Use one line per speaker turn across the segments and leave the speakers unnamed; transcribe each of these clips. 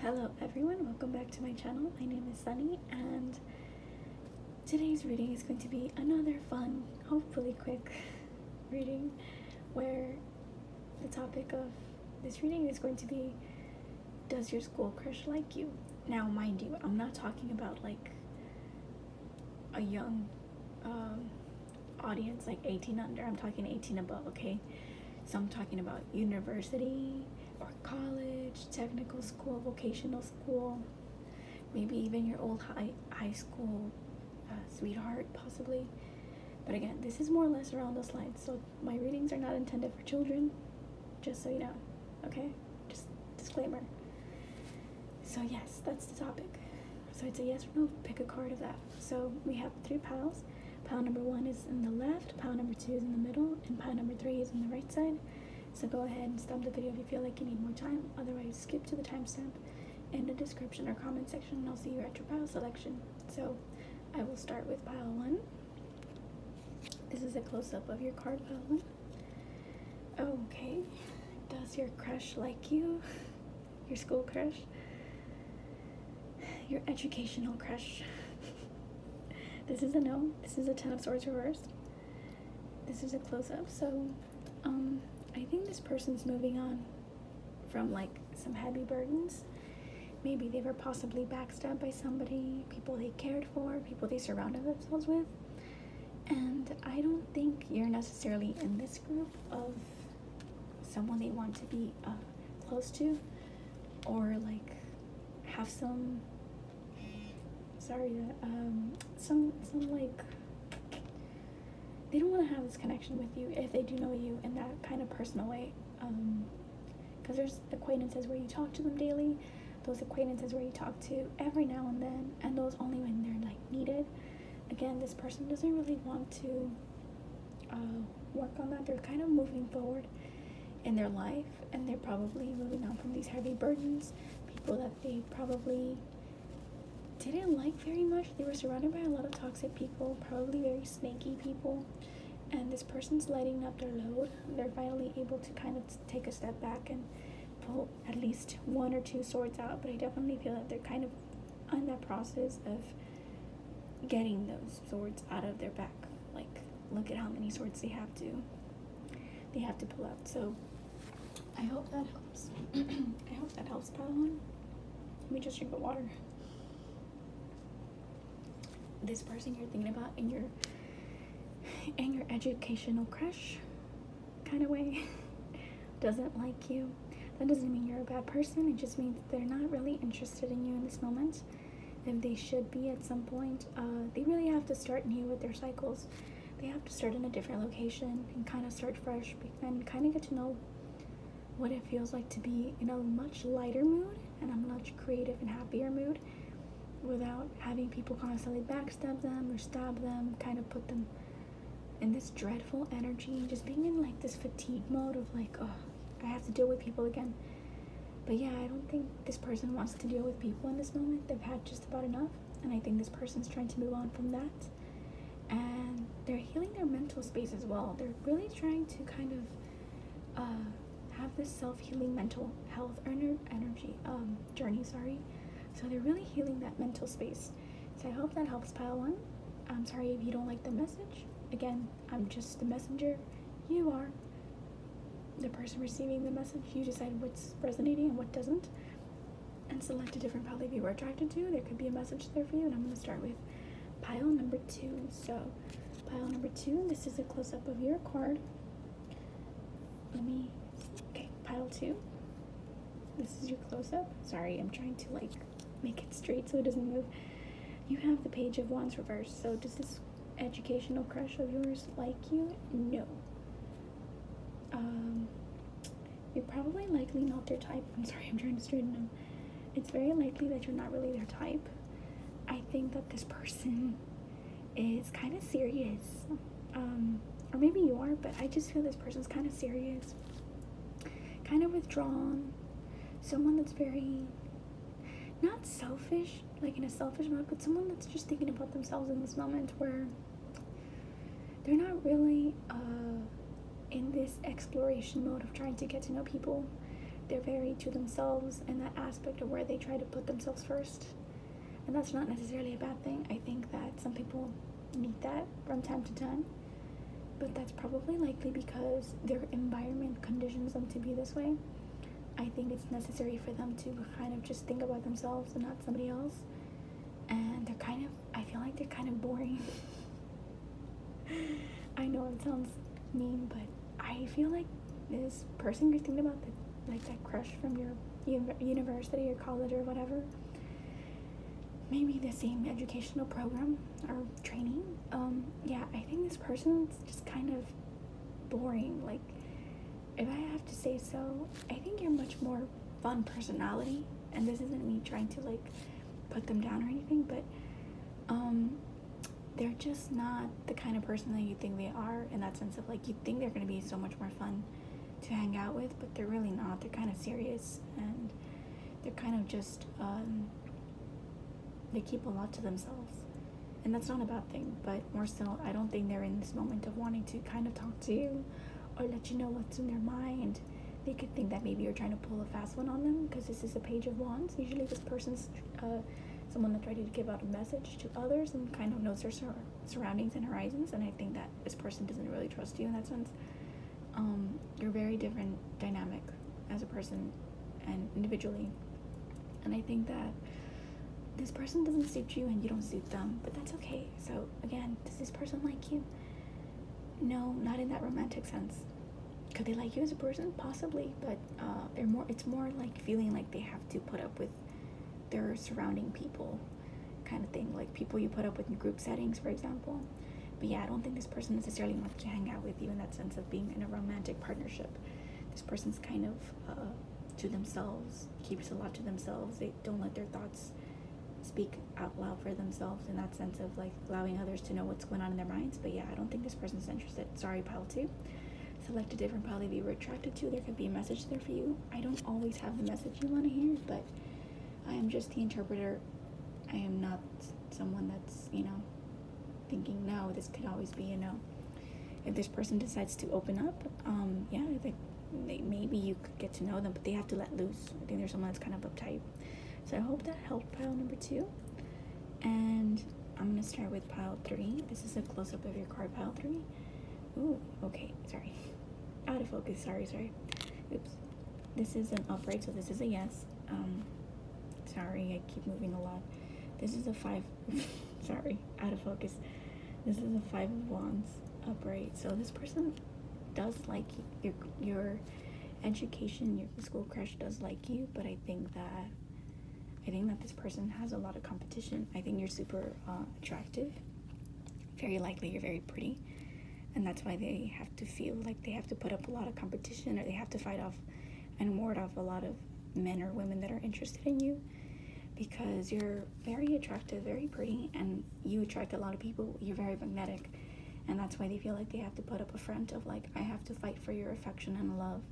Hello everyone, welcome back to my channel. My name is Sunny and today's reading is going to be another fun, hopefully quick reading where the topic of this reading is going to be, does your school crush like you? Now mind you, I'm not talking about like a young audience like 18 under. I'm talking 18 above, okay? So I'm talking about university or college, technical school, vocational school, maybe even your old high school sweetheart possibly. But again, this is more or less around those lines, so my readings are not intended for children, just so you know, okay? Just disclaimer. So yes, that's the topic. So it's a yes or no, pick a card of that. So we have 3 piles. Pile number 1 is in the left, pile number 2 is in the middle, and pile number 3 is on the right side. So go ahead and stop the video if you feel like you need more time. Otherwise, skip to the timestamp in the description or comment section, and I'll see you at your pile selection. So I will start with pile 1. This is a close-up of your card, pile 1. Okay, does your crush like you? Your school crush? Your educational crush? This is a no. This is a 10 of Swords reversed. This is a close-up. So I think this person's moving on from like some heavy burdens. Maybe they were possibly backstabbed by somebody, people they cared for, people they surrounded themselves with. And I don't think you're necessarily in this group of someone they want to be close to, or like have some like, they don't want to have this connection with you if they do know you in that kind of personal way, because there's acquaintances where you talk to them daily, those acquaintances where you talk to every now and then, and those only when they're like needed. Again, this person doesn't really want to work on that. They're kind of moving forward in their life, and they're probably moving on from these heavy burdens, people that they probably didn't like very much. They were surrounded by a lot of toxic people, probably very snaky people, and this person's lighting up their load. They're finally able to kind of take a step back and pull at least 1 or 2 swords out, but I definitely feel that they're kind of on that process of getting those swords out of their back. Like, look at how many swords they have to pull out. So I hope that helps. I hope that helps, pile 1. Let me just drink the water. This person you're thinking about in your educational crush kind of way doesn't like you. That doesn't mean you're a bad person. It just means that they're not really interested in you in this moment. If they should be at some point, they really have to start new with their cycles. They have to start in a different location and kind of start fresh and kind of get to know what it feels like to be in a much lighter mood and a much creative and happier mood, without having people constantly backstab them or stab them, kind of put them in this dreadful energy, just being in like this fatigue mode of like, oh, I have to deal with people again. But yeah, I don't think this person wants to deal with people in this moment. They've had just about enough, and I think this person's trying to move on from that. And they're healing their mental space as well. They're really trying to kind of have this self-healing mental health energy journey, So they're really healing that mental space. So I hope that helps, pile 1. I'm sorry if you don't like the message. Again, I'm just the messenger. You are the person receiving the message. You decide what's resonating and what doesn't, and select a different pile if you were attracted to. There could be a message there for you, and I'm going to start with pile number 2. So pile number 2, this is a close-up of your card. Okay, pile 2. This is your close-up. Sorry, I'm trying to like make it straight so it doesn't move. You have the Page of Wands reversed. So does this educational crush of yours like you? No. You're probably likely not their type. I'm sorry, I'm trying to straighten them. It's very likely that you're not really their type. I think that this person is kind of serious. Or maybe you are, but I just feel this person's kind of serious, kind of withdrawn. Someone that's very, not selfish, like in a selfish mode, but someone that's just thinking about themselves in this moment, where they're not really in this exploration mode of trying to get to know people. they're very to themselves in that aspect of where they try to put themselves first. And that's not necessarily a bad thing. I think that some people need that from time to time, but that's probably likely because their environment conditions them to be this way. I think it's necessary for them to kind of just think about themselves and not somebody else. And I feel like they're kind of boring. I know it sounds mean, but I feel like this person you're thinking about, that crush from your university or college or whatever, maybe the same educational program or training. Yeah, I think this person's just kind of boring. Like, if I have to say so, I think you're much more fun personality, and this isn't me trying to like put them down or anything, but they're just not the kind of person that you think they are, in that sense of like you think they're going to be so much more fun to hang out with, but they're really not. They're kind of serious, and they're kind of just they keep a lot to themselves, and that's not a bad thing, but more so I don't think they're in this moment of wanting to kind of talk to you or let you know what's in their mind. They could think that maybe you're trying to pull a fast one on them, because this is a page of wands. Usually this person's someone that's ready to give out a message to others and kind of knows their surroundings and horizons, and I think that this person doesn't really trust you in that sense. You're very different dynamic as a person and individually, and I think that this person doesn't suit you and you don't suit them, but that's okay. So again, does this person like you? No, not in that romantic sense. Could they like you as a person? Possibly, but it's more like feeling like they have to put up with their surrounding people kind of thing, like people you put up with in group settings, for example. But yeah, I don't think this person necessarily wants to hang out with you in that sense of being in a romantic partnership. This person's kind of to themselves, keeps a lot to themselves. They don't let their thoughts speak out loud for themselves, in that sense of like allowing others to know what's going on in their minds. But yeah, I don't think this person's interested. Sorry, pile 2. Select a different pile if you were attracted to. There could be a message there for you. I don't always have the message you want to hear, but I am just the interpreter. I am not someone that's, thinking, no, this could always be a no. If this person decides to open up, yeah, maybe you could get to know them, but they have to let loose. I think there's someone that's kind of uptight. So I hope that helped pile number 2. And I'm going to start with pile 3. This is a close-up of your card, pile 3. Ooh, okay, sorry. Out of focus, sorry. Oops. This is an upright, so this is a yes. Sorry, I keep moving a lot. This is a 5, sorry, out of focus. This is a 5 of wands, upright. So this person does like your education, your school crush does like you, but I think that this person has a lot of competition. I think you're super attractive. Very likely you're very pretty. And that's why they have to feel like they have to put up a lot of competition, or they have to fight off and ward off a lot of men or women that are interested in you, because you're very attractive, very pretty, and you attract a lot of people. You're very magnetic, and that's why they feel like they have to put up a front of like, I have to fight for your affection and love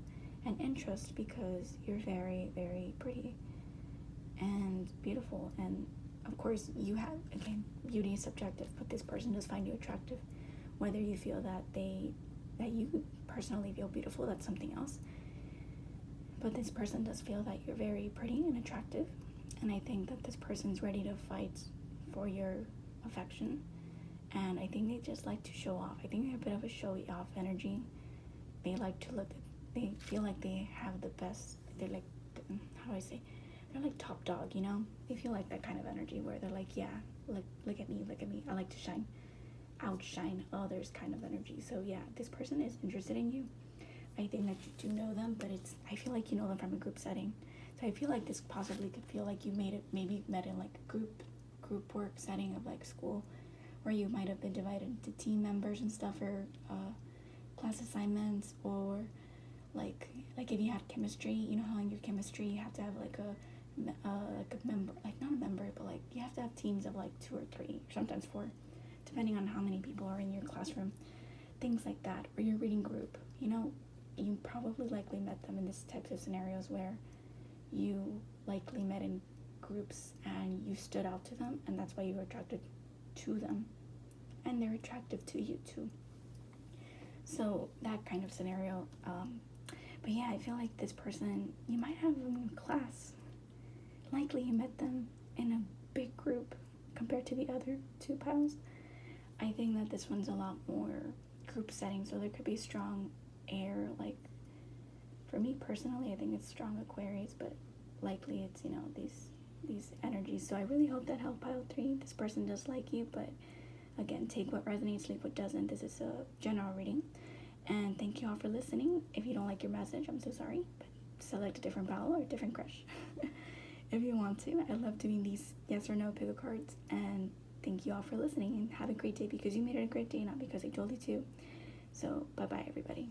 and interest, because you're very, very pretty and beautiful. And of course, you have, again, beauty is subjective, but this person does find you attractive. Whether you feel that you personally feel beautiful, that's something else. But this person does feel that you're very pretty and attractive, and I think that this person's ready to fight for your affection. And I think they just like to show off. I think they're a bit of a showy off energy. They like to they feel like they have the best. They're like, how do I say? They're like top dog, They feel like that kind of energy where they're like, yeah, look at me. I like to outshine others kind of energy. So yeah, this person is interested in you. I think that you do know them, but I feel like you know them from a group setting. So I feel like this possibly could feel like you maybe met in like a group work setting of like school, where you might have been divided into team members and stuff, or class assignments, or like if you had chemistry, how in your chemistry you have to have like a member, like not a member, but like you have to have teams of like 2 or 3, or sometimes 4, depending on how many people are in your classroom, things like that. Or your reading group, you probably likely met them in this types of scenarios where you likely met in groups and you stood out to them, and that's why you were attracted to them, and they're attractive to you too. So that kind of scenario. But yeah, I feel like this person, you might have them in class. Likely you met them in a big group compared to the other two piles. I think that this one's a lot more group setting, so there could be strong air. Like, for me personally, I think it's strong Aquarius, but likely it's, these energies. So I really hope that helped pile 3. This person does like you, but again, take what resonates, leave what doesn't. This is a general reading. And thank you all for listening. If you don't like your message, I'm so sorry, but select a different pile or a different crush if you want to. I love doing these yes or no pick a cards. And thank you all for listening, and have a great day because you made it a great day, not because I told you to. So bye bye everybody.